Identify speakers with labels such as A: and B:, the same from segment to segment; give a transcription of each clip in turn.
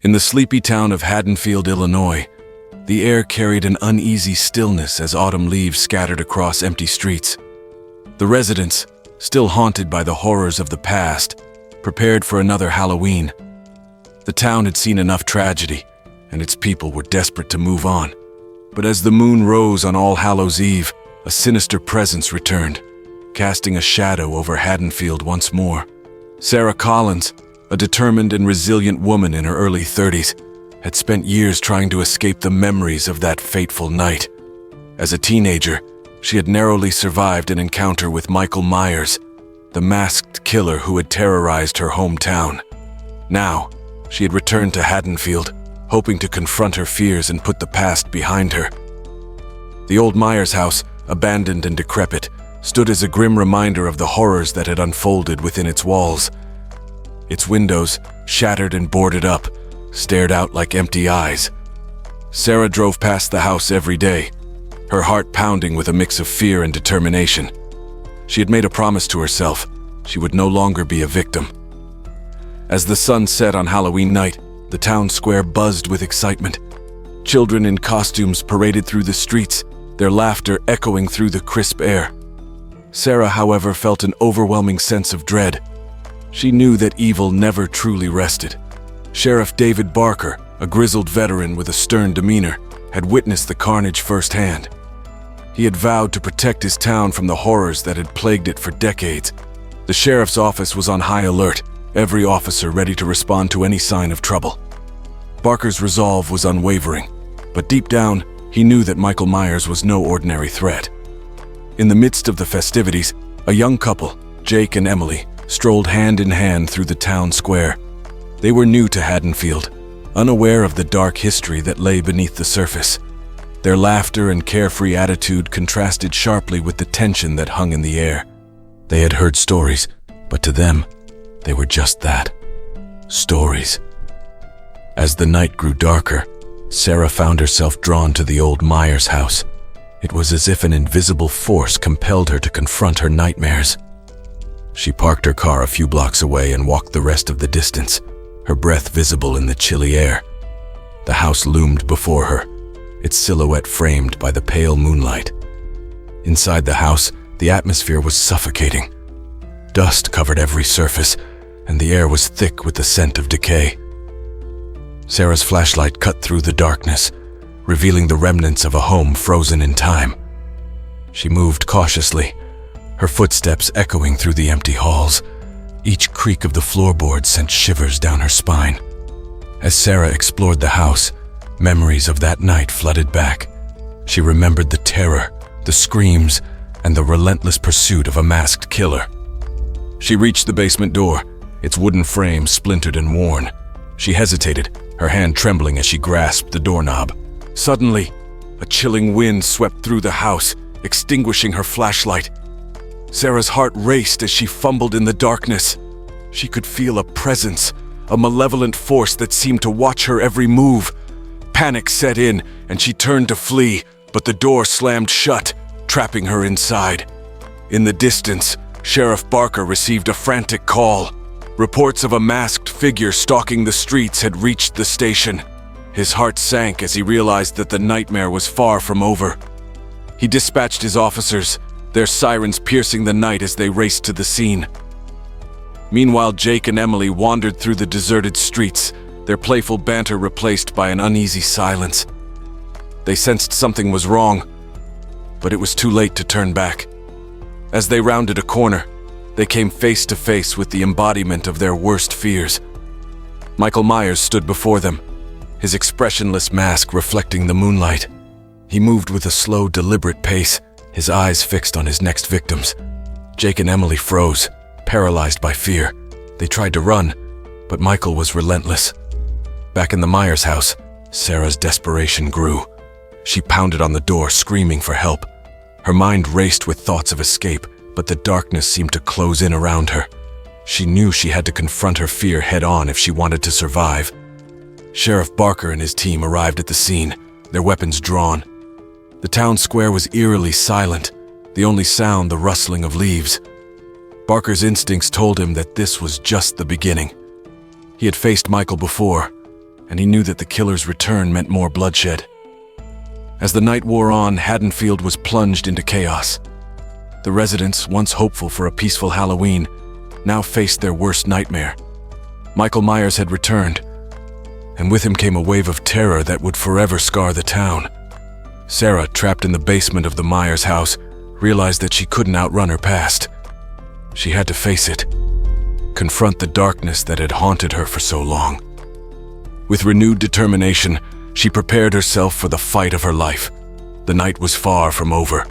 A: In the sleepy town of Haddonfield, Illinois, the air carried an uneasy stillness as autumn leaves scattered across empty streets. The residents, still haunted by the horrors of the past, prepared for another Halloween. The town had seen enough tragedy, and its people were desperate to move on. But as the moon rose on All Hallows' Eve, a sinister presence returned, casting a shadow over Haddonfield once more. Sarah Collins, a determined and resilient woman in her early 30s, had spent years trying to escape the memories of that fateful night. As a teenager, she had narrowly survived an encounter with Michael Myers, the masked killer who had terrorized her hometown. Now, she had returned to Haddonfield, hoping to confront her fears and put the past behind her. The old Myers house, abandoned and decrepit, stood as a grim reminder of the horrors that had unfolded within its walls. Its windows, shattered and boarded up, stared out like empty eyes. Sarah drove past the house every day, her heart pounding with a mix of fear and determination. She had made a promise to herself: she would no longer be a victim. As the sun set on Halloween night, the town square buzzed with excitement. Children in costumes paraded through the streets, their laughter echoing through the crisp air. Sarah, however, felt an overwhelming sense of dread. She knew that evil never truly rested. Sheriff David Barker, a grizzled veteran with a stern demeanor, had witnessed the carnage firsthand. He had vowed to protect his town from the horrors that had plagued it for decades. The sheriff's office was on high alert, every officer ready to respond to any sign of trouble. Barker's resolve was unwavering, but deep down, he knew that Michael Myers was no ordinary threat. In the midst of the festivities, a young couple, Jake and Emily, strolled hand in hand through the town square. They were new to Haddonfield, unaware of the dark history that lay beneath the surface. Their laughter and carefree attitude contrasted sharply with the tension that hung in the air. They had heard stories, but to them, they were just that. Stories. As the night grew darker, Sarah found herself drawn to the old Myers house. It was as if an invisible force compelled her to confront her nightmares. She parked her car a few blocks away and walked the rest of the distance, her breath visible in the chilly air. The house loomed before her, its silhouette framed by the pale moonlight. Inside the house, the atmosphere was suffocating. Dust covered every surface, and the air was thick with the scent of decay. Sarah's flashlight cut through the darkness, revealing the remnants of a home frozen in time. She moved cautiously, her footsteps echoing through the empty halls. Each creak of the floorboard sent shivers down her spine. As Sarah explored the house, memories of that night flooded back. She remembered the terror, the screams, and the relentless pursuit of a masked killer. She reached the basement door, its wooden frame splintered and worn. She hesitated, her hand trembling as she grasped the doorknob. Suddenly, a chilling wind swept through the house, extinguishing her flashlight. Sarah's heart raced as she fumbled in the darkness. She could feel a presence, a malevolent force that seemed to watch her every move. Panic set in, and she turned to flee, but the door slammed shut, trapping her inside. In the distance, Sheriff Barker received a frantic call. Reports of a masked figure stalking the streets had reached the station. His heart sank as he realized that the nightmare was far from over. He dispatched his officers, their sirens piercing the night as they raced to the scene. Meanwhile, Jake and Emily wandered through the deserted streets, their playful banter replaced by an uneasy silence. They sensed something was wrong, but it was too late to turn back. As they rounded a corner, they came face to face with the embodiment of their worst fears. Michael Myers stood before them, his expressionless mask reflecting the moonlight. He moved with a slow, deliberate pace, his eyes fixed on his next victims. Jake and Emily froze, paralyzed by fear. They tried to run, but Michael was relentless. Back in the Myers house, Sarah's desperation grew. She pounded on the door, screaming for help. Her mind raced with thoughts of escape, but the darkness seemed to close in around her. She knew she had to confront her fear head-on if she wanted to survive. Sheriff Barker and his team arrived at the scene, their weapons drawn. The town square was eerily silent, the only sound the rustling of leaves. Barker's instincts told him that this was just the beginning. He had faced Michael before, and he knew that the killer's return meant more bloodshed. As the night wore on, Haddonfield was plunged into chaos. The residents, once hopeful for a peaceful Halloween, now faced their worst nightmare. Michael Myers had returned, and with him came a wave of terror that would forever scar the town. Sarah, trapped in the basement of the Myers house, realized that she couldn't outrun her past. She had to face it, confront the darkness that had haunted her for so long. With renewed determination, she prepared herself for the fight of her life. The night was far from over,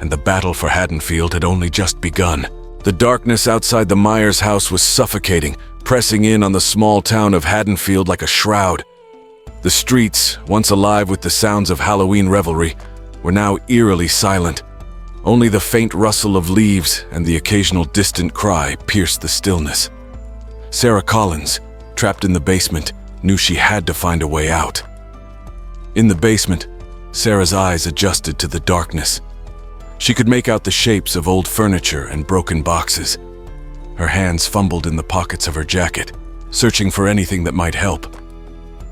A: and the battle for Haddonfield had only just begun. The darkness outside the Myers house was suffocating, pressing in on the small town of Haddonfield like a shroud. The streets, once alive with the sounds of Halloween revelry, were now eerily silent. Only the faint rustle of leaves and the occasional distant cry pierced the stillness. Sarah Collins, trapped in the basement, knew she had to find a way out. In the basement, Sarah's eyes adjusted to the darkness. She could make out the shapes of old furniture and broken boxes. Her hands fumbled in the pockets of her jacket, searching for anything that might help.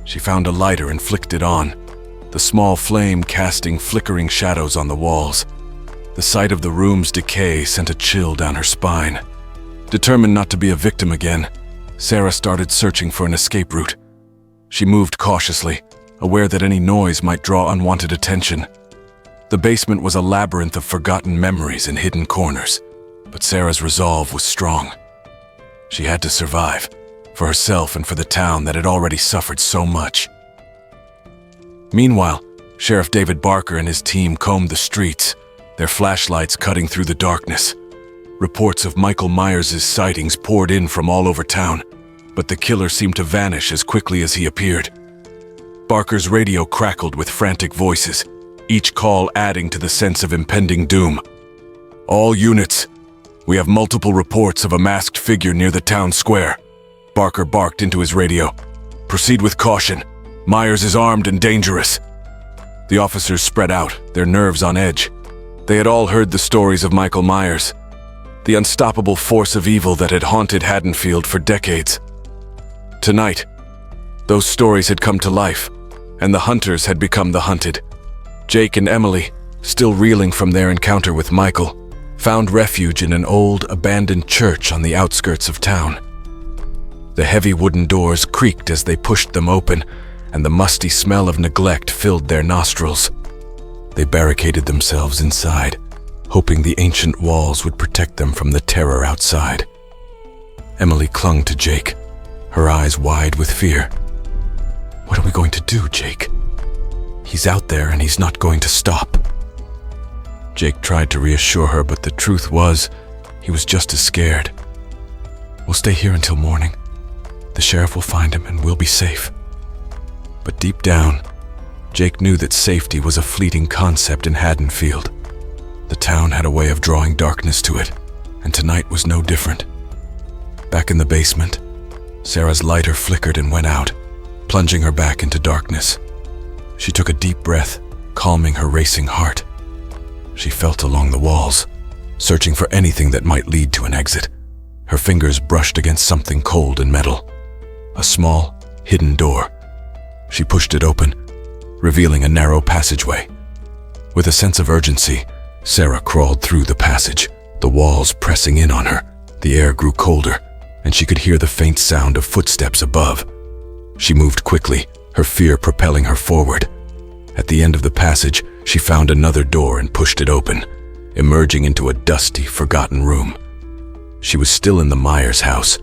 A: She found a lighter and flicked it on, the small flame casting flickering shadows on the walls. The sight of the room's decay sent a chill down her spine. Determined not to be a victim again, Sarah started searching for an escape route. She moved cautiously, aware that any noise might draw unwanted attention. The basement was a labyrinth of forgotten memories and hidden corners, but Sarah's resolve was strong. She had to survive, for herself and for the town that had already suffered so much. Meanwhile, Sheriff David Barker and his team combed the streets, their flashlights cutting through the darkness. Reports of Michael Myers' sightings poured in from all over town, but the killer seemed to vanish as quickly as he appeared. Barker's radio crackled with frantic voices, each call adding to the sense of impending doom. "All units, we have multiple reports of a masked figure near the town square," Barker barked into his radio. "Proceed with caution. Myers is armed and dangerous." The officers spread out, their nerves on edge. They had all heard the stories of Michael Myers, the unstoppable force of evil that had haunted Haddonfield for decades. Tonight, those stories had come to life, and the hunters had become the hunted. Jake and Emily, still reeling from their encounter with Michael, found refuge in an old, abandoned church on the outskirts of town. The heavy wooden doors creaked as they pushed them open, and the musty smell of neglect filled their nostrils. They barricaded themselves inside, hoping the ancient walls would protect them from the terror outside. Emily clung to Jake, her eyes wide with fear. "What are we going to do, Jake? He's out there and he's not going to stop." Jake tried to reassure her, but the truth was, he was just as scared. "We'll stay here until morning. The sheriff will find him and we'll be safe." But deep down, Jake knew that safety was a fleeting concept in Haddonfield. The town had a way of drawing darkness to it, and tonight was no different. Back in the basement, Sarah's lighter flickered and went out, plunging her back into darkness. She took a deep breath, calming her racing heart. She felt along the walls, searching for anything that might lead to an exit. Her fingers brushed against something cold and metal. A small, hidden door. She pushed it open, revealing a narrow passageway. With a sense of urgency, Sarah crawled through the passage, the walls pressing in on her. The air grew colder, and she could hear the faint sound of footsteps above. She moved quickly, her fear propelling her forward. At the end of the passage, she found another door and pushed it open, emerging into a dusty, forgotten room. She was still in the Myers house,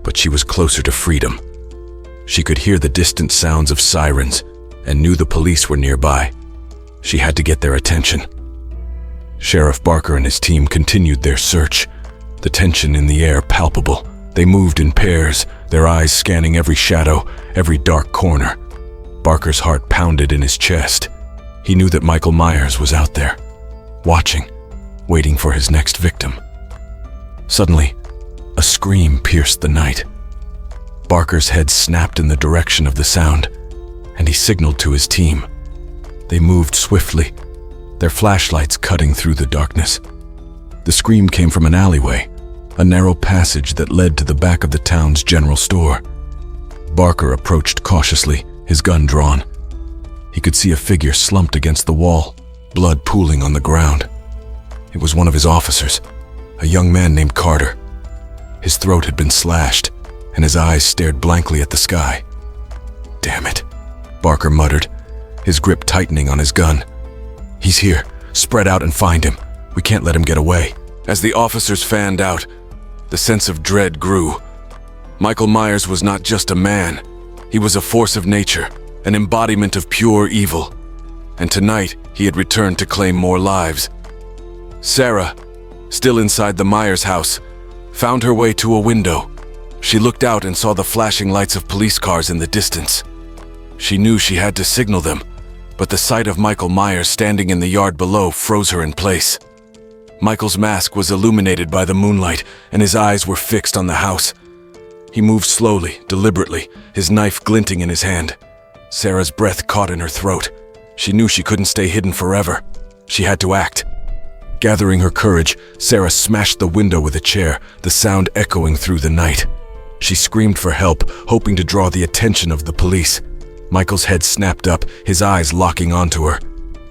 A: but she was closer to freedom. She could hear the distant sounds of sirens and knew the police were nearby. She had to get their attention. Sheriff Barker and his team continued their search, the tension in the air palpable. They moved in pairs, their eyes scanning every shadow, every dark corner. Barker's heart pounded in his chest. He knew that Michael Myers was out there, watching, waiting for his next victim. Suddenly, a scream pierced the night. Barker's head snapped in the direction of the sound, and he signaled to his team. They moved swiftly, their flashlights cutting through the darkness. The scream came from an alleyway, a narrow passage that led to the back of the town's general store. Barker approached cautiously, his gun drawn. He could see a figure slumped against the wall, blood pooling on the ground. It was one of his officers, a young man named Carter. His throat had been slashed, and his eyes stared blankly at the sky. "Damn it," Barker muttered, his grip tightening on his gun. "He's here. Spread out and find him. We can't let him get away." As the officers fanned out, the sense of dread grew. Michael Myers was not just a man. He was a force of nature, an embodiment of pure evil. And tonight, he had returned to claim more lives. Sarah, still inside the Myers house, found her way to a window. She looked out and saw the flashing lights of police cars in the distance. She knew she had to signal them, but the sight of Michael Myers standing in the yard below froze her in place. Michael's mask was illuminated by the moonlight, and his eyes were fixed on the house. He moved slowly, deliberately, his knife glinting in his hand. Sarah's breath caught in her throat. She knew she couldn't stay hidden forever. She had to act. Gathering her courage, Sarah smashed the window with a chair, the sound echoing through the night. She screamed for help, hoping to draw the attention of the police. Michael's head snapped up, his eyes locking onto her.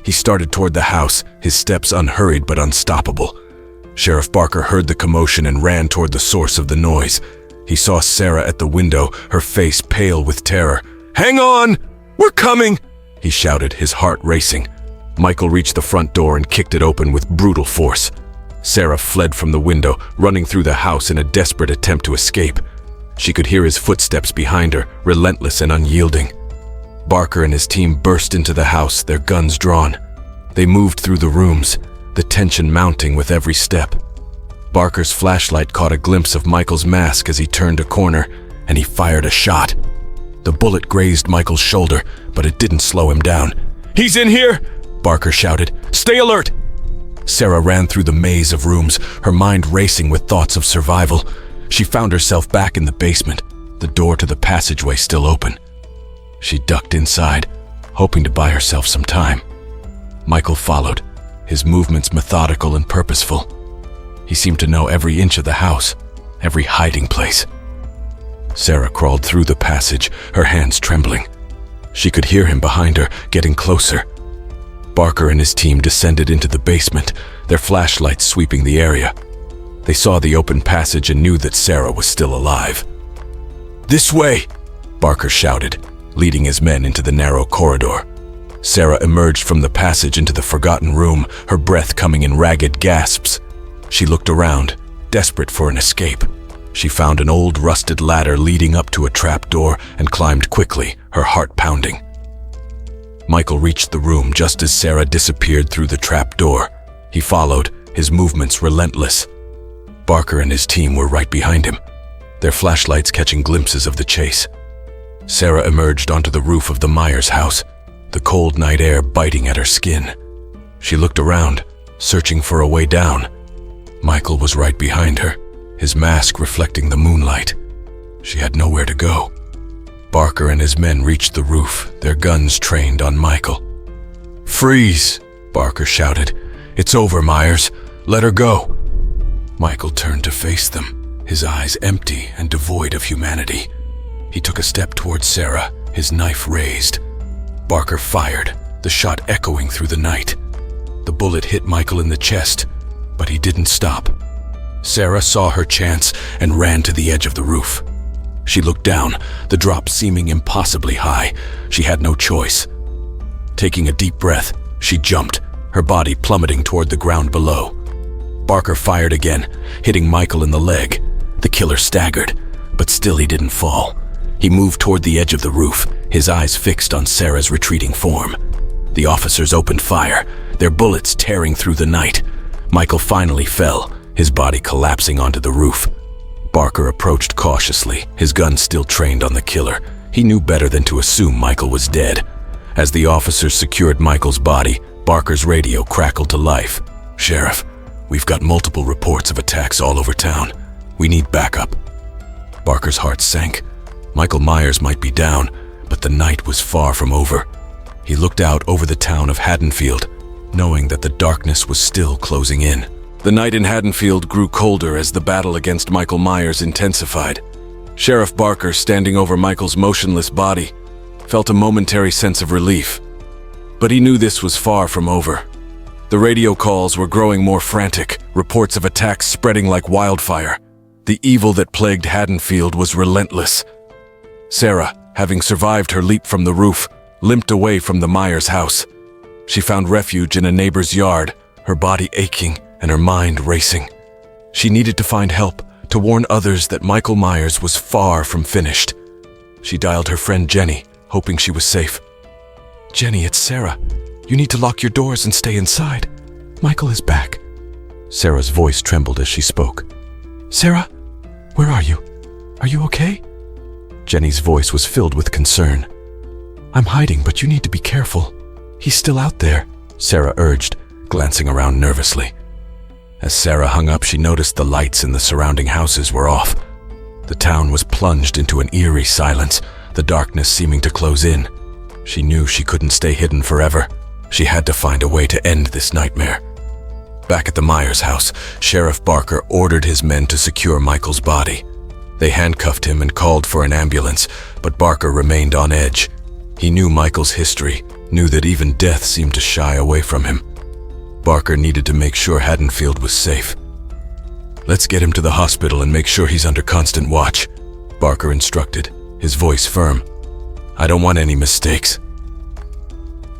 A: He started toward the house, his steps unhurried but unstoppable. Sheriff Barker heard the commotion and ran toward the source of the noise. He saw Sarah at the window, her face pale with terror. "Hang on! We're coming!" he shouted, his heart racing. Michael reached the front door and kicked it open with brutal force. Sarah fled from the window, running through the house in a desperate attempt to escape. She could hear his footsteps behind her, relentless and unyielding. Barker and his team burst into the house, their guns drawn. They moved through the rooms, the tension mounting with every step. Barker's flashlight caught a glimpse of Michael's mask as he turned a corner, and he fired a shot. The bullet grazed Michael's shoulder, but it didn't slow him down. "He's in here!" Barker shouted. "Stay alert!" Sarah ran through the maze of rooms, her mind racing with thoughts of survival. She found herself back in the basement, the door to the passageway still open. She ducked inside, hoping to buy herself some time. Michael followed, his movements methodical and purposeful. He seemed to know every inch of the house, every hiding place. Sarah crawled through the passage, her hands trembling. She could hear him behind her, getting closer. Barker and his team descended into the basement, their flashlights sweeping the area. They saw the open passage and knew that Sarah was still alive. "This way!" Barker shouted, leading his men into the narrow corridor. Sarah emerged from the passage into the forgotten room, her breath coming in ragged gasps. She looked around, desperate for an escape. She found an old rusted ladder leading up to a trap door and climbed quickly, her heart pounding. Michael reached the room just as Sarah disappeared through the trap door. He followed, his movements relentless. Barker and his team were right behind him, their flashlights catching glimpses of the chase. Sarah emerged onto the roof of the Myers house, the cold night air biting at her skin. She looked around, searching for a way down. Michael was right behind her, his mask reflecting the moonlight. She had nowhere to go. Barker and his men reached the roof, their guns trained on Michael. "Freeze!" Barker shouted. "It's over, Myers. Let her go." Michael turned to face them, his eyes empty and devoid of humanity. He took a step towards Sarah, his knife raised. Barker fired, the shot echoing through the night. The bullet hit Michael in the chest, but he didn't stop. Sarah saw her chance and ran to the edge of the roof. She looked down, the drop seeming impossibly high. She had no choice. Taking a deep breath, she jumped, her body plummeting toward the ground below. Barker fired again, hitting Michael in the leg. The killer staggered, but still he didn't fall. He moved toward the edge of the roof, his eyes fixed on Sarah's retreating form. The officers opened fire, their bullets tearing through the night. Michael finally fell, his body collapsing onto the roof. Barker approached cautiously, his gun still trained on the killer. He knew better than to assume Michael was dead. As the officers secured Michael's body, Barker's radio crackled to life. "Sheriff, we've got multiple reports of attacks all over town. We need backup." Barker's heart sank. Michael Myers might be down, but the night was far from over. He looked out over the town of Haddonfield, knowing that the darkness was still closing in. The night in Haddonfield grew colder as the battle against Michael Myers intensified. Sheriff Barker, standing over Michael's motionless body, felt a momentary sense of relief. But he knew this was far from over. The radio calls were growing more frantic, reports of attacks spreading like wildfire. The evil that plagued Haddonfield was relentless. Sarah, having survived her leap from the roof, limped away from the Myers house. She found refuge in a neighbor's yard, her body aching and her mind racing. She needed to find help, to warn others that Michael Myers was far from finished. She dialed her friend Jenny, hoping she was safe. "Jenny, it's Sarah. You need to lock your doors and stay inside. Michael is back." Sarah's voice trembled as she spoke. "Sarah, where are you? Are you okay?" Jenny's voice was filled with concern. "I'm hiding, but you need to be careful. He's still out there," Sarah urged, glancing around nervously. As Sarah hung up, she noticed the lights in the surrounding houses were off. The town was plunged into an eerie silence, the darkness seeming to close in. She knew she couldn't stay hidden forever. She had to find a way to end this nightmare. Back at the Myers house, Sheriff Barker ordered his men to secure Michael's body. They handcuffed him and called for an ambulance, but Barker remained on edge. He knew Michael's history, knew that even death seemed to shy away from him. Barker needed to make sure Haddonfield was safe. "Let's get him to the hospital and make sure he's under constant watch," Barker instructed, his voice firm. "I don't want any mistakes."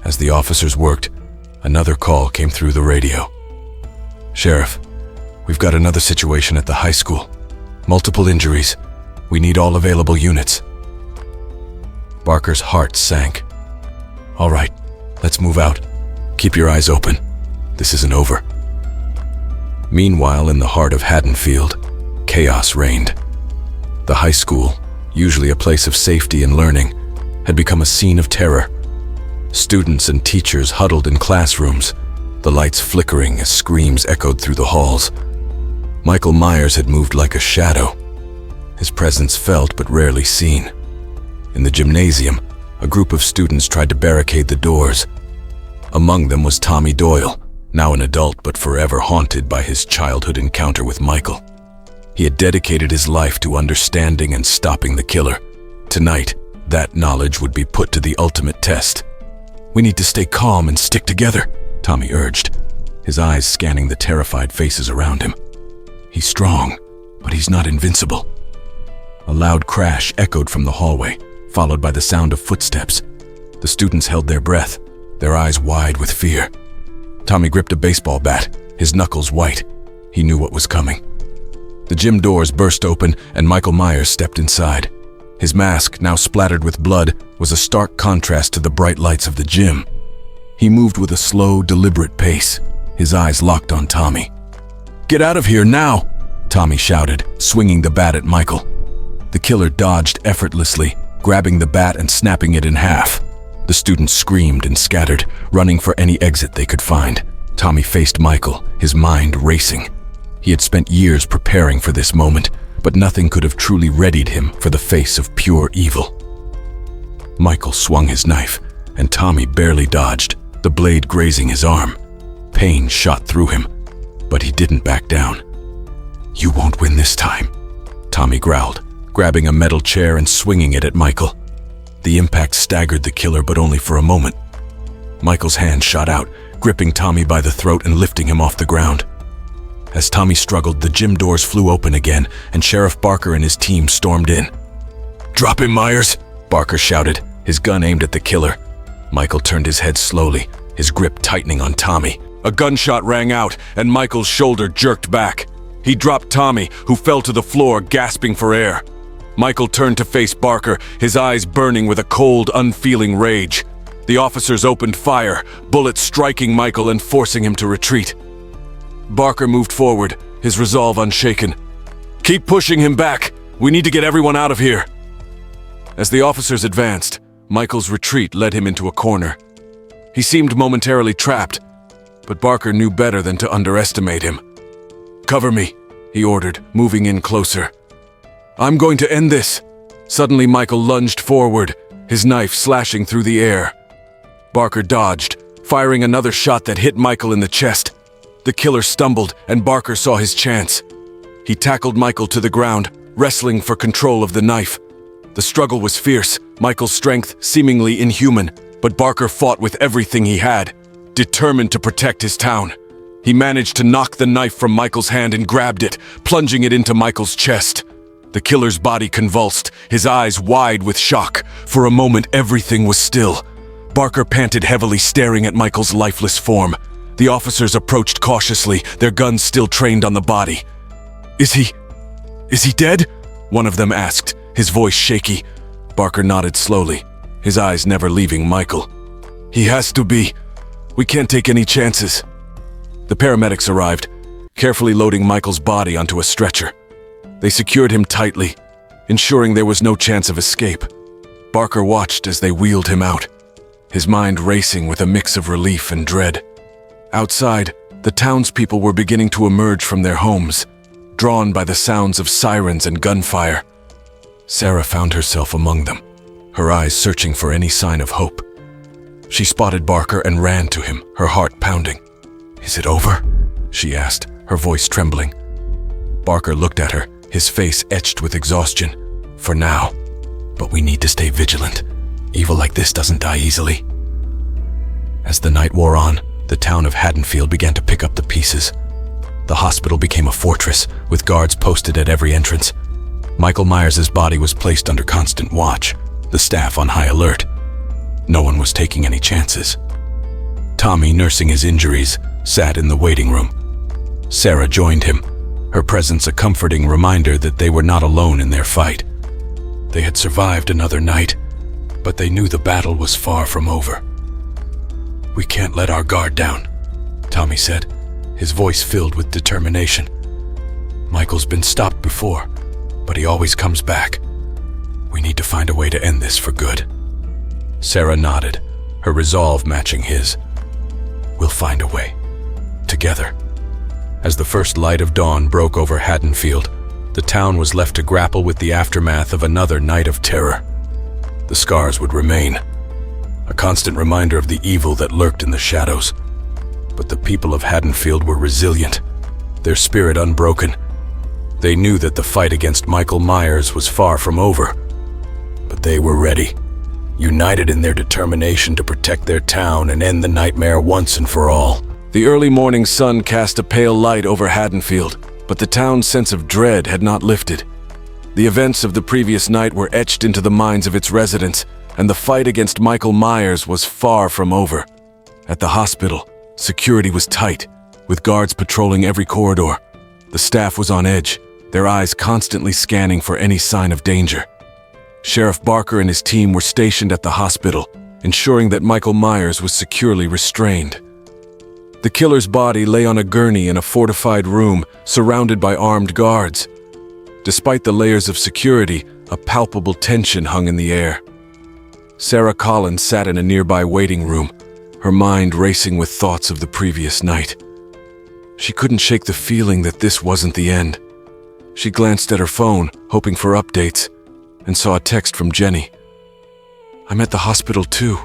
A: As the officers worked, another call came through the radio. "Sheriff, we've got another situation at the high school. Multiple injuries. We need all available units." Barker's heart sank. "All right, let's move out. Keep your eyes open. This isn't over." Meanwhile, in the heart of Haddonfield, chaos reigned. The high school, usually a place of safety and learning, had become a scene of terror. Students and teachers huddled in classrooms, the lights flickering as screams echoed through the halls. Michael Myers had moved like a shadow, his presence felt but rarely seen. In the gymnasium, a group of students tried to barricade the doors. Among them was Tommy Doyle, now an adult but forever haunted by his childhood encounter with Michael. He had dedicated his life to understanding and stopping the killer. Tonight, that knowledge would be put to the ultimate test. "We need to stay calm and stick together," Tommy urged, his eyes scanning the terrified faces around him. "He's strong, but he's not invincible." A loud crash echoed from the hallway, followed by the sound of footsteps. The students held their breath, their eyes wide with fear. Tommy gripped a baseball bat, his knuckles white. He knew what was coming. The gym doors burst open and Michael Myers stepped inside. His mask, now splattered with blood, was a stark contrast to the bright lights of the gym. He moved with a slow, deliberate pace, his eyes locked on Tommy. "Get out of here now!" Tommy shouted, swinging the bat at Michael. The killer dodged effortlessly, grabbing the bat and snapping it in half. The students screamed and scattered, running for any exit they could find. Tommy faced Michael, his mind racing. He had spent years preparing for this moment, but nothing could have truly readied him for the face of pure evil. Michael swung his knife, and Tommy barely dodged, the blade grazing his arm. Pain shot through him, but he didn't back down. "You won't win this time," Tommy growled, grabbing a metal chair and swinging it at Michael. The impact staggered the killer, but only for a moment. Michael's hand shot out, gripping Tommy by the throat and lifting him off the ground. As Tommy struggled, the gym doors flew open again, and Sheriff Barker and his team stormed in. "Drop him, Myers!" Barker shouted, his gun aimed at the killer. Michael turned his head slowly, his grip tightening on Tommy. A gunshot rang out, and Michael's shoulder jerked back. He dropped Tommy, who fell to the floor, gasping for air. Michael turned to face Barker, his eyes burning with a cold, unfeeling rage. The officers opened fire, bullets striking Michael and forcing him to retreat. Barker moved forward, his resolve unshaken. "Keep pushing him back! We need to get everyone out of here!" As the officers advanced, Michael's retreat led him into a corner. He seemed momentarily trapped, but Barker knew better than to underestimate him. "Cover me," he ordered, moving in closer. "I'm going to end this." Suddenly, Michael lunged forward, his knife slashing through the air. Barker dodged, firing another shot that hit Michael in the chest. The killer stumbled, and Barker saw his chance. He tackled Michael to the ground, wrestling for control of the knife. The struggle was fierce, Michael's strength seemingly inhuman, but Barker fought with everything he had, determined to protect his town. He managed to knock the knife from Michael's hand and grabbed it, plunging it into Michael's chest. The killer's body convulsed, his eyes wide with shock. For a moment, everything was still. Barker panted heavily, staring at Michael's lifeless form. The officers approached cautiously, their guns still trained on the body. Is he dead?" one of them asked, his voice shaky. Barker nodded slowly, his eyes never leaving Michael. "He has to be. We can't take any chances." The paramedics arrived, carefully loading Michael's body onto a stretcher. They secured him tightly, ensuring there was no chance of escape. Barker watched as they wheeled him out, his mind racing with a mix of relief and dread. Outside, the townspeople were beginning to emerge from their homes, drawn by the sounds of sirens and gunfire. Sarah found herself among them, her eyes searching for any sign of hope. She spotted Barker and ran to him, her heart pounding. "Is it over?" she asked, her voice trembling. Barker looked at her, his face etched with exhaustion. "For now, but we need to stay vigilant. Evil like this doesn't die easily." As the night wore on, the town of Haddonfield began to pick up the pieces. The hospital became a fortress, with guards posted at every entrance. Michael Myers' body was placed under constant watch, the staff on high alert. No one was taking any chances. Tommy, nursing his injuries, sat in the waiting room. Sarah joined him, her presence a comforting reminder that they were not alone in their fight. They had survived another night, but they knew the battle was far from over. "We can't let our guard down," Tommy said, his voice filled with determination. "Michael's been stopped before, but he always comes back. We need to find a way to end this for good." Sarah nodded, her resolve matching his. "We'll find a way. Together." As the first light of dawn broke over Haddonfield, the town was left to grapple with the aftermath of another night of terror. The scars would remain, a constant reminder of the evil that lurked in the shadows. But the people of Haddonfield were resilient, their spirit unbroken. They knew that the fight against Michael Myers was far from over, but they were ready, united in their determination to protect their town and end the nightmare once and for all. The early morning sun cast a pale light over Haddonfield, but the town's sense of dread had not lifted. The events of the previous night were etched into the minds of its residents, and the fight against Michael Myers was far from over. At the hospital, security was tight, with guards patrolling every corridor. The staff was on edge, their eyes constantly scanning for any sign of danger. Sheriff Barker and his team were stationed at the hospital, ensuring that Michael Myers was securely restrained. The killer's body lay on a gurney in a fortified room, surrounded by armed guards. Despite the layers of security, a palpable tension hung in the air. Sarah Collins sat in a nearby waiting room, her mind racing with thoughts of the previous night. She couldn't shake the feeling that this wasn't the end. She glanced at her phone, hoping for updates, and saw a text from Jenny. "I'm at the hospital too.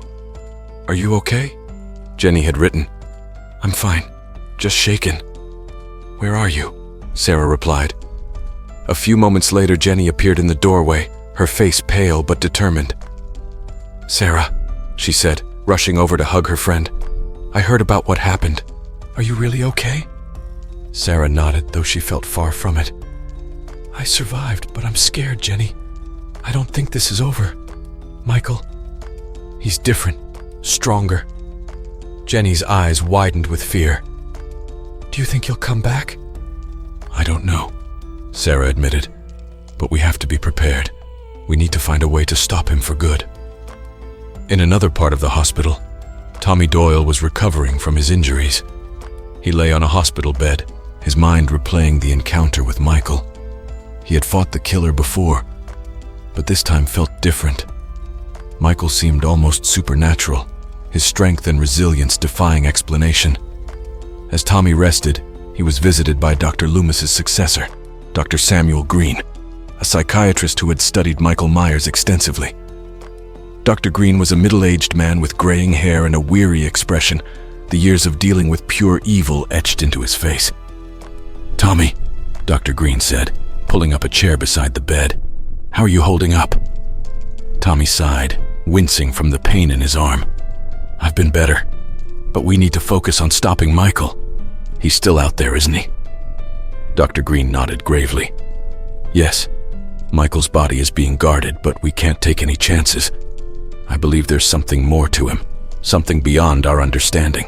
A: Are you okay?" Jenny had written. "I'm fine, just shaken." "Where are you?" Sarah replied. A few moments later, Jenny appeared in the doorway, her face pale but determined. "Sarah," she said, rushing over to hug her friend. "I heard about what happened. Are you really okay?" Sarah nodded, though she felt far from it. "I survived, but I'm scared, Jenny. I don't think this is over. Michael, he's different, stronger." Jenny's eyes widened with fear. "Do you think he'll come back?" "I don't know," Sarah admitted, "but we have to be prepared. We need to find a way to stop him for good." In another part of the hospital, Tommy Doyle was recovering from his injuries. He lay on a hospital bed, his mind replaying the encounter with Michael. He had fought the killer before, but this time felt different. Michael seemed almost supernatural, his strength and resilience defying explanation. As Tommy rested, he was visited by Dr. Loomis's successor, Dr. Samuel Green, a psychiatrist who had studied Michael Myers extensively. Dr. Green was a middle-aged man with graying hair and a weary expression, the years of dealing with pure evil etched into his face. "Tommy," Dr. Green said, pulling up a chair beside the bed. "How are you holding up?" Tommy sighed, wincing from the pain in his arm. "I've been better, but we need to focus on stopping Michael. He's still out there, isn't he?" Dr. Green nodded gravely. "Yes, Michael's body is being guarded, but we can't take any chances. I believe there's something more to him, something beyond our understanding."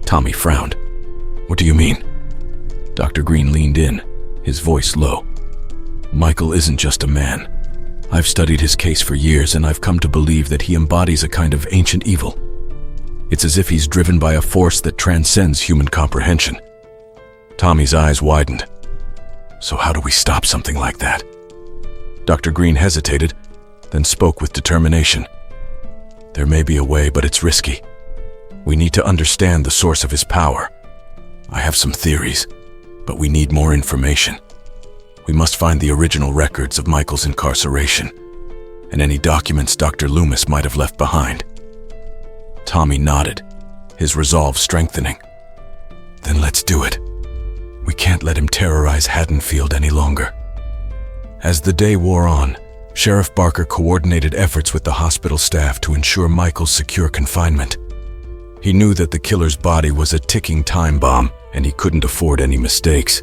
A: Tommy frowned. "What do you mean?" Dr. Green leaned in, his voice low. "Michael isn't just a man. I've studied his case for years, and I've come to believe that he embodies a kind of ancient evil. It's as if he's driven by a force that transcends human comprehension." Tommy's eyes widened. "So how do we stop something like that?" Dr. Green hesitated, then spoke with determination. "There may be a way, but it's risky. We need to understand the source of his power. I have some theories, but we need more information. We must find the original records of Michael's incarceration, and any documents Dr. Loomis might have left behind." Tommy nodded, his resolve strengthening. "Then let's do it. We can't let him terrorize Haddonfield any longer." As the day wore on, Sheriff Barker coordinated efforts with the hospital staff to ensure Michael's secure confinement. He knew that the killer's body was a ticking time bomb, and he couldn't afford any mistakes.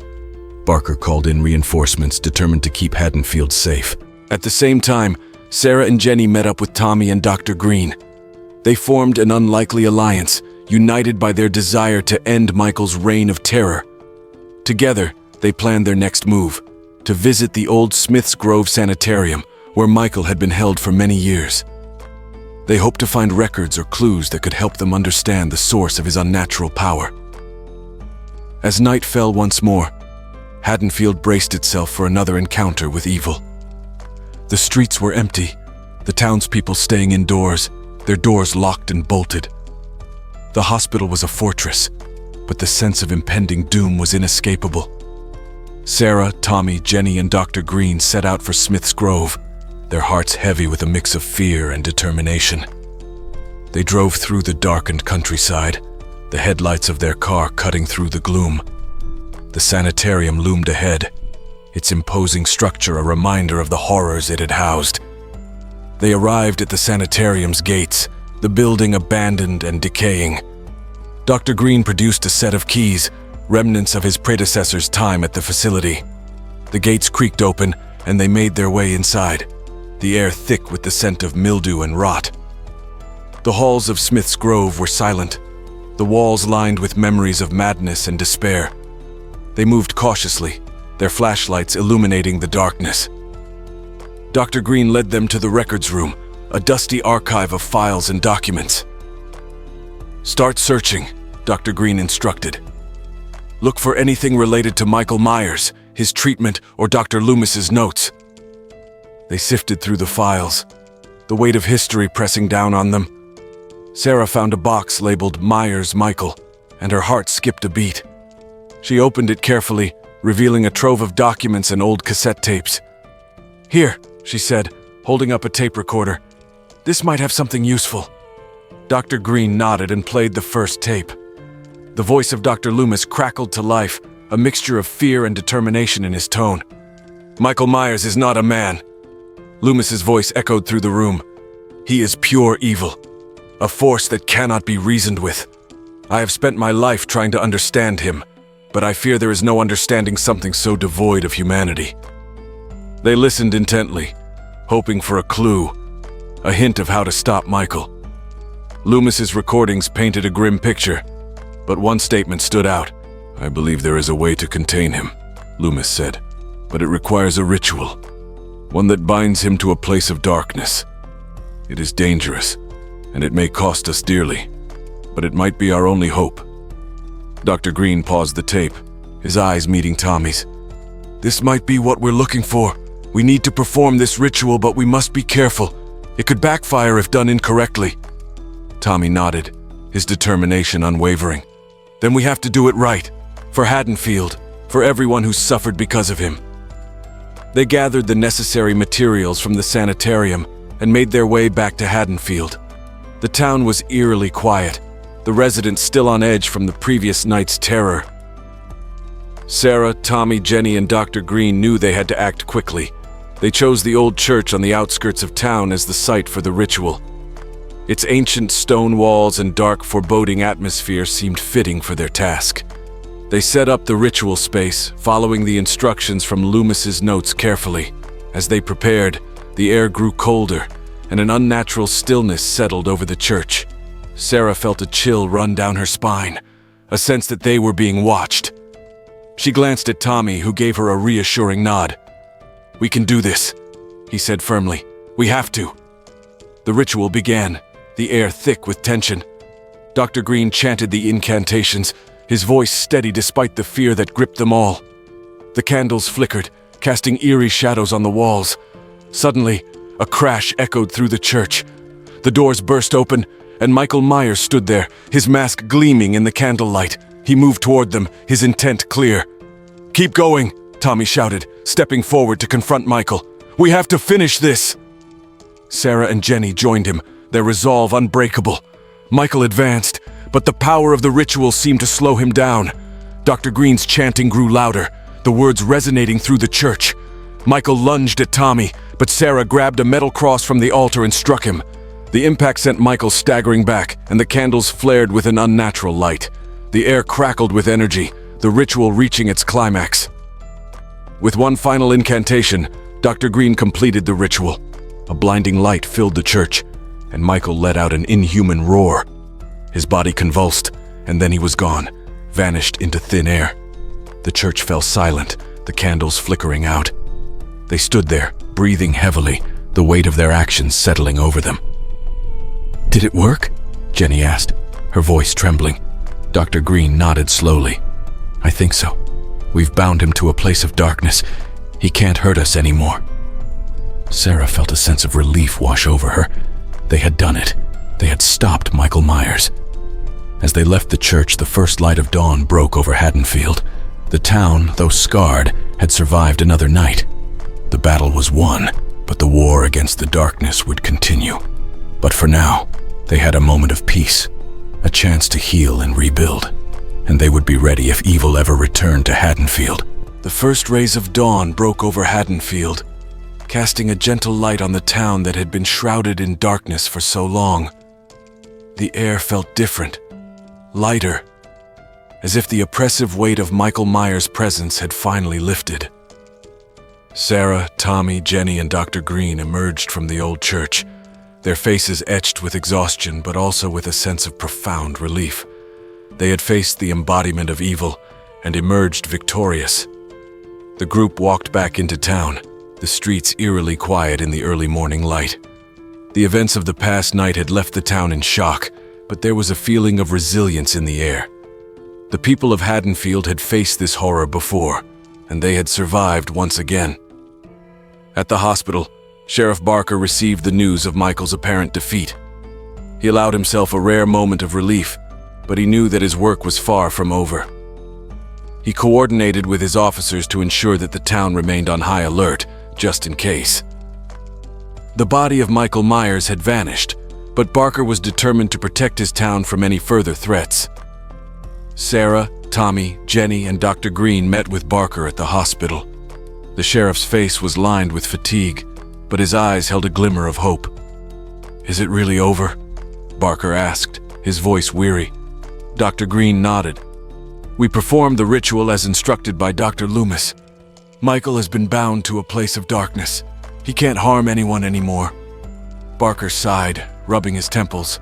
A: Barker called in reinforcements determined to keep Haddonfield safe. At the same time, Sarah and Jenny met up with Tommy and Dr. Green. They formed an unlikely alliance, united by their desire to end Michael's reign of terror. Together, they planned their next move, to visit the old Smith's Grove Sanitarium, where Michael had been held for many years. They hoped to find records or clues that could help them understand the source of his unnatural power. As night fell once more, Haddonfield braced itself for another encounter with evil. The streets were empty, the townspeople staying indoors, their doors locked and bolted. The hospital was a fortress, but the sense of impending doom was inescapable. Sarah, Tommy, Jenny, and Dr. Green set out for Smith's Grove, their hearts heavy with a mix of fear and determination. They drove through the darkened countryside, the headlights of their car cutting through the gloom. The sanitarium loomed ahead, its imposing structure a reminder of the horrors it had housed. They arrived at the sanitarium's gates, the building abandoned and decaying. Dr. Green produced a set of keys, remnants of his predecessor's time at the facility. The gates creaked open, and they made their way inside, the air thick with the scent of mildew and rot. The halls of Smith's Grove were silent, the walls lined with memories of madness and despair. They moved cautiously, their flashlights illuminating the darkness. Dr. Green led them to the records room, a dusty archive of files and documents. "Start searching," Dr. Green instructed. "Look for anything related to Michael Myers, his treatment, or Dr. Loomis's notes." They sifted through the files, the weight of history pressing down on them. Sarah found a box labeled Myers Michael, and her heart skipped a beat. She opened it carefully, revealing a trove of documents and old cassette tapes. "Here," she said, holding up a tape recorder. "This might have something useful." Dr. Green nodded and played the first tape. The voice of Dr. Loomis crackled to life, a mixture of fear and determination in his tone. "Michael Myers is not a man." Loomis's voice echoed through the room. "He is pure evil, a force that cannot be reasoned with. I have spent my life trying to understand him, but I fear there is no understanding something so devoid of humanity." They listened intently, hoping for a clue, a hint of how to stop Michael. Loomis's recordings painted a grim picture, but one statement stood out. "I believe there is a way to contain him," Loomis said, "but it requires a ritual, one that binds him to a place of darkness. It is dangerous, and it may cost us dearly, but it might be our only hope." Dr. Green paused the tape, his eyes meeting Tommy's. "This might be what we're looking for. We need to perform this ritual, but we must be careful. It could backfire if done incorrectly." Tommy nodded, his determination unwavering. "Then we have to do it right, for Haddonfield, for everyone who's suffered because of him." They gathered the necessary materials from the sanitarium and made their way back to Haddonfield. The town was eerily quiet, the residents still on edge from the previous night's terror. Sarah, Tommy, Jenny, and Dr. Green knew they had to act quickly. They chose the old church on the outskirts of town as the site for the ritual. Its ancient stone walls and dark, foreboding atmosphere seemed fitting for their task. They set up the ritual space, following the instructions from Loomis's notes carefully. As they prepared, the air grew colder, and an unnatural stillness settled over the church. Sarah felt a chill run down her spine, a sense that they were being watched. She glanced at Tommy, who gave her a reassuring nod. "We can do this," he said firmly. "We have to." The ritual began, the air thick with tension. Dr. Green chanted the incantations, his voice steady despite the fear that gripped them all. The candles flickered, casting eerie shadows on the walls. Suddenly, a crash echoed through the church. The doors burst open, and Michael Myers stood there, his mask gleaming in the candlelight. He moved toward them, his intent clear. "Keep going," Tommy shouted, stepping forward to confront Michael. "We have to finish this!" Sarah and Jenny joined him, their resolve unbreakable. Michael advanced, but the power of the ritual seemed to slow him down. Dr. Green's chanting grew louder, the words resonating through the church. Michael lunged at Tommy, but Sarah grabbed a metal cross from the altar and struck him. The impact sent Michael staggering back, and the candles flared with an unnatural light. The air crackled with energy, the ritual reaching its climax. With one final incantation, Dr. Green completed the ritual. A blinding light filled the church, and Michael let out an inhuman roar. His body convulsed, and then he was gone, vanished into thin air. The church fell silent, the candles flickering out. They stood there, breathing heavily, the weight of their actions settling over them. "Did it work?" Jenny asked, her voice trembling. Dr. Green nodded slowly. "I think so. We've bound him to a place of darkness. He can't hurt us anymore." Sarah felt a sense of relief wash over her. They had done it. They had stopped Michael Myers. As they left the church, the first light of dawn broke over Haddonfield. The town, though scarred, had survived another night. The battle was won, but the war against the darkness would continue. But for now, they had a moment of peace, a chance to heal and rebuild, and they would be ready if evil ever returned to Haddonfield. The first rays of dawn broke over Haddonfield, casting a gentle light on the town that had been shrouded in darkness for so long. The air felt different, lighter, as if the oppressive weight of Michael Myers' presence had finally lifted. Sarah, Tommy, Jenny, and Dr. Green emerged from the old church, their faces etched with exhaustion but also with a sense of profound relief. They had faced the embodiment of evil and emerged victorious. The group walked back into town, the streets eerily quiet in the early morning light. The events of the past night had left the town in shock, but there was a feeling of resilience in the air. The people of Haddonfield had faced this horror before, and they had survived once again. At the hospital, Sheriff Barker received the news of Michael's apparent defeat. He allowed himself a rare moment of relief, but he knew that his work was far from over. He coordinated with his officers to ensure that the town remained on high alert, just in case. The body of Michael Myers had vanished, but Barker was determined to protect his town from any further threats. Sarah, Tommy, Jenny, and Dr. Green met with Barker at the hospital. The sheriff's face was lined with fatigue, but his eyes held a glimmer of hope. "Is it really over?" Barker asked, his voice weary. Dr. Green nodded. "We performed the ritual as instructed by Dr. Loomis. Michael has been bound to a place of darkness. He can't harm anyone anymore." Barker sighed, rubbing his temples.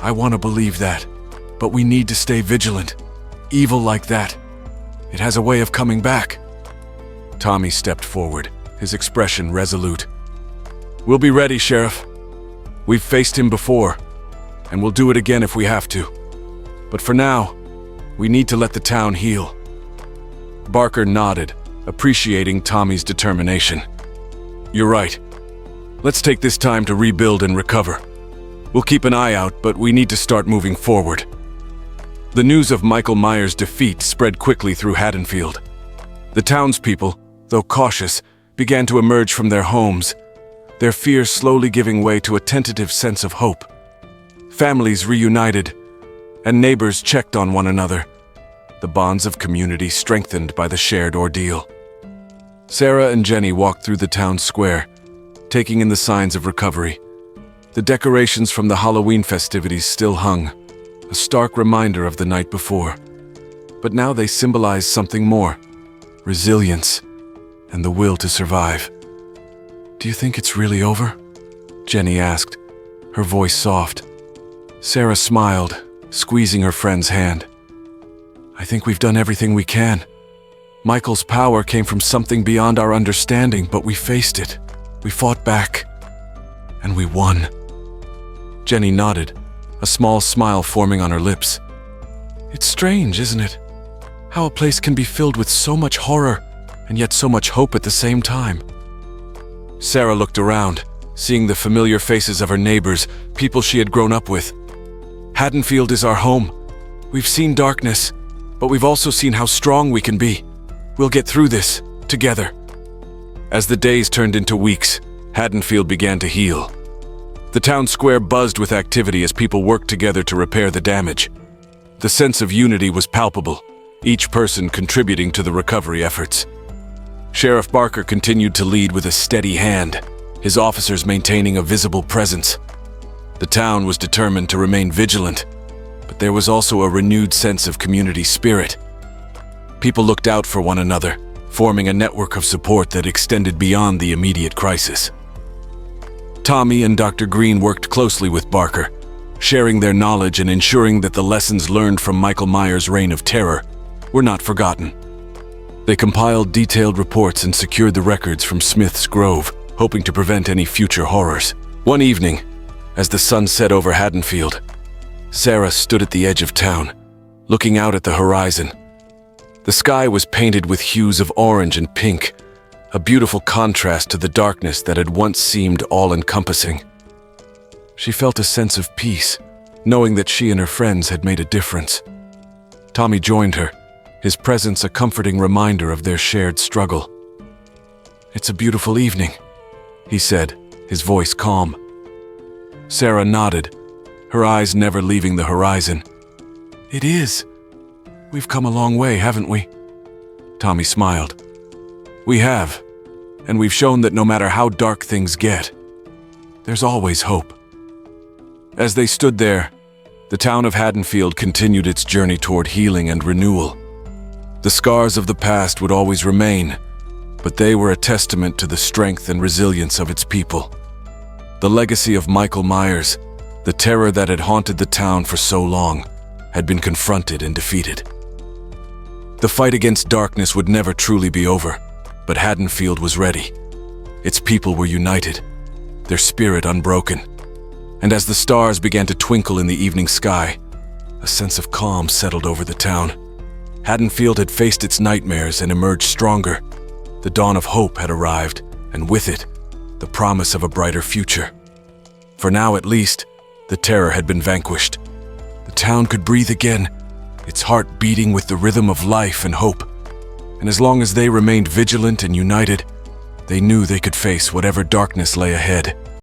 A: "I want to believe that, but we need to stay vigilant. Evil like that, it has a way of coming back." Tommy stepped forward, his expression resolute. "We'll be ready, Sheriff. We've faced him before, and we'll do it again if we have to. But for now, we need to let the town heal." Barker nodded, appreciating Tommy's determination. "You're right. Let's take this time to rebuild and recover. We'll keep an eye out, but we need to start moving forward." The news of Michael Myers' defeat spread quickly through Haddonfield. The townspeople, though cautious, began to emerge from their homes, their fears slowly giving way to a tentative sense of hope. Families reunited, and neighbors checked on one another. the bonds of community strengthened by the shared ordeal. Sarah and Jenny walked through the town square, taking in the signs of recovery. The decorations from the Halloween festivities still hung, a stark reminder of the night before. But now they symbolized something more: resilience and the will to survive. "Do you think it's really over?" Jenny asked, her voice soft. Sarah smiled, squeezing her friend's hand. "I think we've done everything we can. Michael's power came from something beyond our understanding, but we faced it. We fought back. And we won." Jenny nodded, a small smile forming on her lips. "It's strange, isn't it? How a place can be filled with so much horror and yet so much hope at the same time." Sarah looked around, seeing the familiar faces of her neighbors, people she had grown up with. "Haddonfield is our home. We've seen darkness, but we've also seen how strong we can be. We'll get through this, together." As the days turned into weeks, Haddonfield began to heal. The town square buzzed with activity as people worked together to repair the damage. The sense of unity was palpable, each person contributing to the recovery efforts. Sheriff Barker continued to lead with a steady hand, his officers maintaining a visible presence. The town was determined to remain vigilant, but there was also a renewed sense of community spirit. People looked out for one another, forming a network of support that extended beyond the immediate crisis. Tommy and Dr. Green worked closely with Barker, sharing their knowledge and ensuring that the lessons learned from Michael Myers' reign of terror were not forgotten. They compiled detailed reports and secured the records from Smith's Grove, hoping to prevent any future horrors. One evening, as the sun set over Haddonfield, Sarah stood at the edge of town, looking out at the horizon. The sky was painted with hues of orange and pink, a beautiful contrast to the darkness that had once seemed all-encompassing. She felt a sense of peace, knowing that she and her friends had made a difference. Tommy joined her, his presence a comforting reminder of their shared struggle. "It's a beautiful evening," he said, his voice calm. Sarah nodded, her eyes never leaving the horizon. "It is. We've come a long way, haven't we?" Tommy smiled. "We have, and we've shown that no matter how dark things get, there's always hope." As they stood there, the town of Haddonfield continued its journey toward healing and renewal. The scars of the past would always remain, but they were a testament to the strength and resilience of its people. The legacy of Michael Myers, the terror that had haunted the town for so long, had been confronted and defeated. The fight against darkness would never truly be over, but Haddonfield was ready. Its people were united, their spirit unbroken. And as the stars began to twinkle in the evening sky, a sense of calm settled over the town. Haddonfield had faced its nightmares and emerged stronger. The dawn of hope had arrived, and with it, the promise of a brighter future. For now at least, the terror had been vanquished. The town could breathe again, its heart beating with the rhythm of life and hope. And as long as they remained vigilant and united, they knew they could face whatever darkness lay ahead.